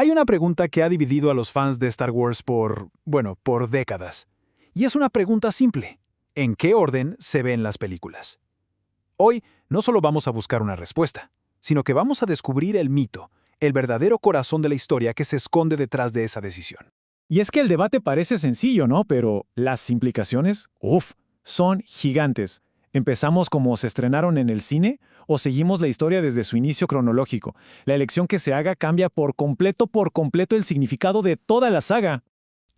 Hay una pregunta que ha dividido a los fans de Star Wars por décadas. Y es una pregunta simple. ¿En qué orden se ven las películas? Hoy no solo vamos a buscar una respuesta, sino que vamos a descubrir el mito, el verdadero corazón de la historia que se esconde detrás de esa decisión. Y es que el debate parece sencillo, ¿no? Pero las implicaciones, son gigantes. ¿Empezamos como se estrenaron en el cine o seguimos la historia desde su inicio cronológico? La elección que se haga cambia por completo el significado de toda la saga.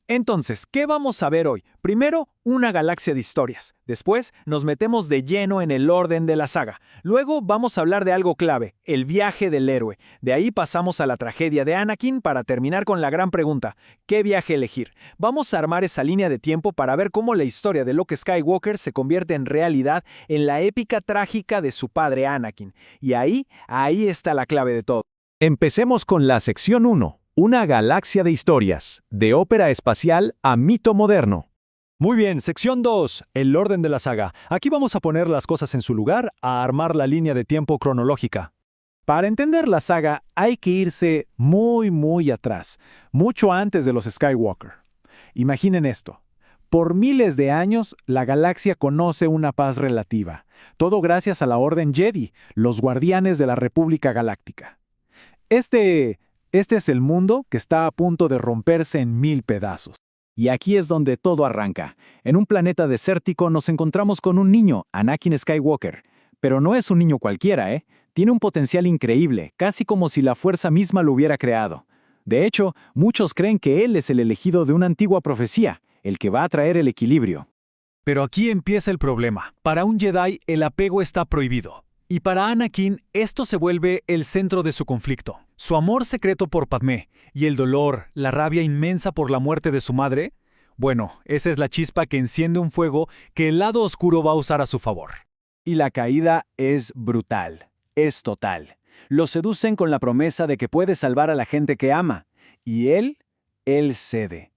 Entonces, ¿qué vamos a ver hoy? Primero, una galaxia de historias. Después, nos metemos de lleno en el orden de la saga. Luego, vamos a hablar de algo clave, el viaje del héroe. De ahí pasamos a la tragedia de Anakin para terminar con la gran pregunta, ¿qué viaje elegir? Vamos a armar esa línea de tiempo para ver cómo la historia de Luke Skywalker se convierte en realidad en la épica trágica de su padre Anakin. Y ahí está la clave de todo. Empecemos con la sección 1. Una galaxia de historias, de ópera espacial a mito moderno. Muy bien, sección 2, el orden de la saga. Aquí vamos a poner las cosas en su lugar, a armar la línea de tiempo cronológica. Para entender la saga hay que irse muy atrás, mucho antes de los Skywalker. Imaginen esto. Por miles de años, la galaxia conoce una paz relativa, todo gracias a la Orden Jedi, los guardianes de la República Galáctica. Este es el mundo que está a punto de romperse en 1000 pedazos. Y aquí es donde todo arranca. En un planeta desértico nos encontramos con un niño, Anakin Skywalker. Pero no es un niño cualquiera, ¿eh? Tiene un potencial increíble, casi como si la fuerza misma lo hubiera creado. De hecho, muchos creen que él es el elegido de una antigua profecía, el que va a traer el equilibrio. Pero aquí empieza el problema. Para un Jedi, el apego está prohibido. Y para Anakin, esto se vuelve el centro de su conflicto. Su amor secreto por Padmé y el dolor, la rabia inmensa por la muerte de su madre, bueno, esa es la chispa que enciende un fuego que el lado oscuro va a usar a su favor. Y la caída es brutal, es total. Lo seducen con la promesa de que puede salvar a la gente que ama. Y él cede.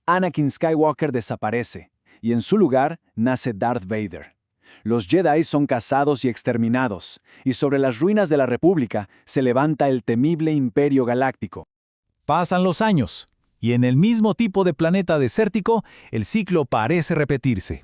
Anakin Skywalker desaparece, y en su lugar nace Darth Vader. Los Jedi son cazados y exterminados, y sobre las ruinas de la República se levanta el temible Imperio Galáctico. Pasan los años, y en el mismo tipo de planeta desértico, el ciclo parece repetirse.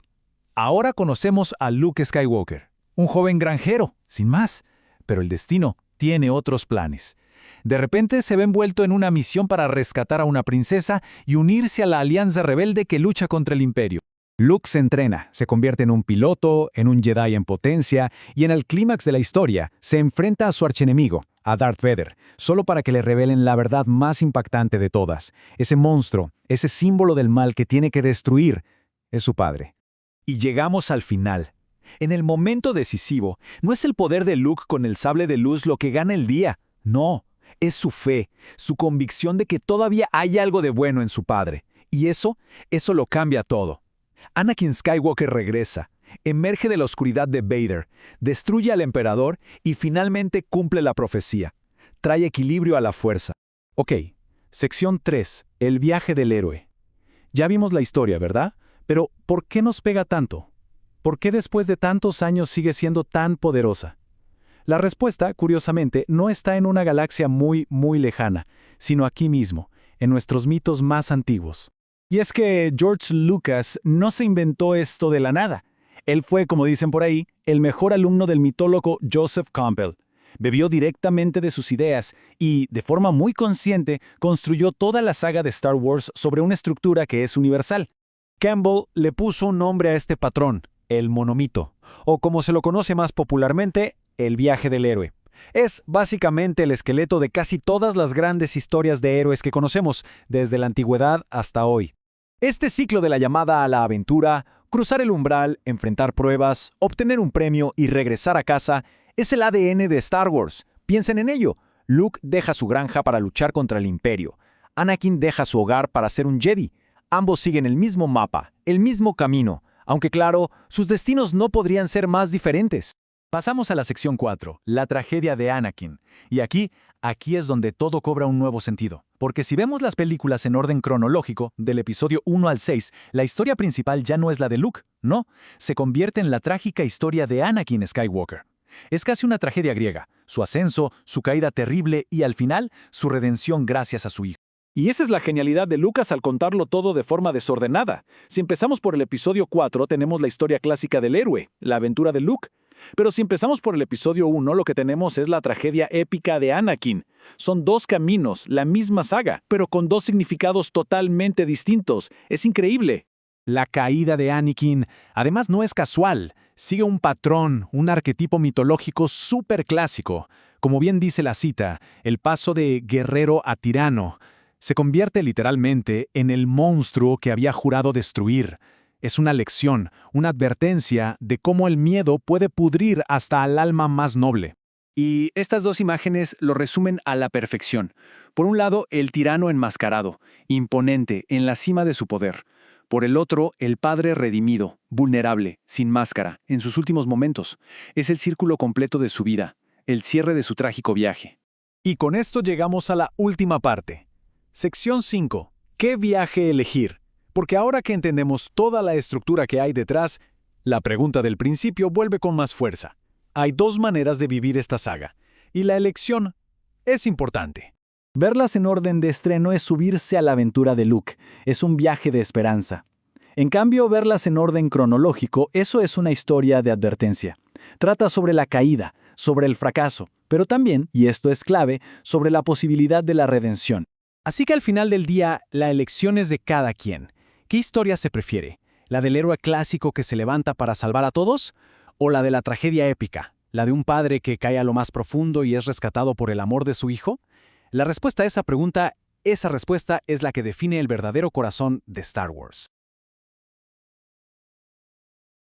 Ahora conocemos a Luke Skywalker, un joven granjero, sin más, pero el destino tiene otros planes. De repente se ve envuelto en una misión para rescatar a una princesa y unirse a la alianza rebelde que lucha contra el Imperio. Luke se entrena, se convierte en un piloto, en un Jedi en potencia, y en el clímax de la historia se enfrenta a su archienemigo, a Darth Vader, solo para que le revelen la verdad más impactante de todas. Ese monstruo, ese símbolo del mal que tiene que destruir, es su padre. Y llegamos al final. En el momento decisivo, no es el poder de Luke con el sable de luz lo que gana el día. No, es su fe, su convicción de que todavía hay algo de bueno en su padre. Y eso lo cambia todo. Anakin Skywalker regresa, emerge de la oscuridad de Vader, destruye al emperador y finalmente cumple la profecía. Trae equilibrio a la fuerza. Ok, sección 3, el viaje del héroe. Ya vimos la historia, ¿verdad? Pero, ¿por qué nos pega tanto? ¿Por qué después de tantos años sigue siendo tan poderosa? La respuesta, curiosamente, no está en una galaxia muy lejana, sino aquí mismo, en nuestros mitos más antiguos. Y es que George Lucas no se inventó esto de la nada. Él fue, como dicen por ahí, el mejor alumno del mitólogo Joseph Campbell. Bebió directamente de sus ideas y, de forma muy consciente, construyó toda la saga de Star Wars sobre una estructura que es universal. Campbell le puso un nombre a este patrón, el monomito, o como se lo conoce más popularmente, el viaje del héroe. Es básicamente el esqueleto de casi todas las grandes historias de héroes que conocemos, desde la antigüedad hasta hoy. Este ciclo de la llamada a la aventura, cruzar el umbral, enfrentar pruebas, obtener un premio y regresar a casa, es el ADN de Star Wars. Piensen en ello. Luke deja su granja para luchar contra el Imperio. Anakin deja su hogar para ser un Jedi. Ambos siguen el mismo mapa, el mismo camino, aunque claro, sus destinos no podrían ser más diferentes. Pasamos a la sección 4, la tragedia de Anakin. Y aquí es donde todo cobra un nuevo sentido. Porque si vemos las películas en orden cronológico, del episodio 1 al 6, la historia principal ya no es la de Luke, no. Se convierte en la trágica historia de Anakin Skywalker. Es casi una tragedia griega, su ascenso, su caída terrible y al final, su redención gracias a su hijo. Y esa es la genialidad de Lucas al contarlo todo de forma desordenada. Si empezamos por el episodio 4, tenemos la historia clásica del héroe, la aventura de Luke. Pero si empezamos por el episodio 1, lo que tenemos es la tragedia épica de Anakin. Son dos caminos, la misma saga, pero con dos significados totalmente distintos. Es increíble. La caída de Anakin, además, no es casual. Sigue un patrón, un arquetipo mitológico súper clásico. Como bien dice la cita, el paso de guerrero a tirano. Se convierte literalmente en el monstruo que había jurado destruir. Es una lección, una advertencia de cómo el miedo puede pudrir hasta al alma más noble. Y estas dos imágenes lo resumen a la perfección. Por un lado, el tirano enmascarado, imponente, en la cima de su poder. Por el otro, el padre redimido, vulnerable, sin máscara, en sus últimos momentos. Es el círculo completo de su vida, el cierre de su trágico viaje. Y con esto llegamos a la última parte. Sección 5. ¿Qué viaje elegir? Porque ahora que entendemos toda la estructura que hay detrás, la pregunta del principio vuelve con más fuerza. Hay dos maneras de vivir esta saga, y la elección es importante. Verlas en orden de estreno es subirse a la aventura de Luke, es un viaje de esperanza. En cambio, verlas en orden cronológico, eso es una historia de advertencia. Trata sobre la caída, sobre el fracaso, pero también, y esto es clave, sobre la posibilidad de la redención. Así que al final del día, la elección es de cada quien. ¿Qué historia se prefiere? ¿La del héroe clásico que se levanta para salvar a todos? ¿O la de la tragedia épica? ¿La de un padre que cae a lo más profundo y es rescatado por el amor de su hijo? La respuesta a esa pregunta, esa respuesta es la que define el verdadero corazón de Star Wars.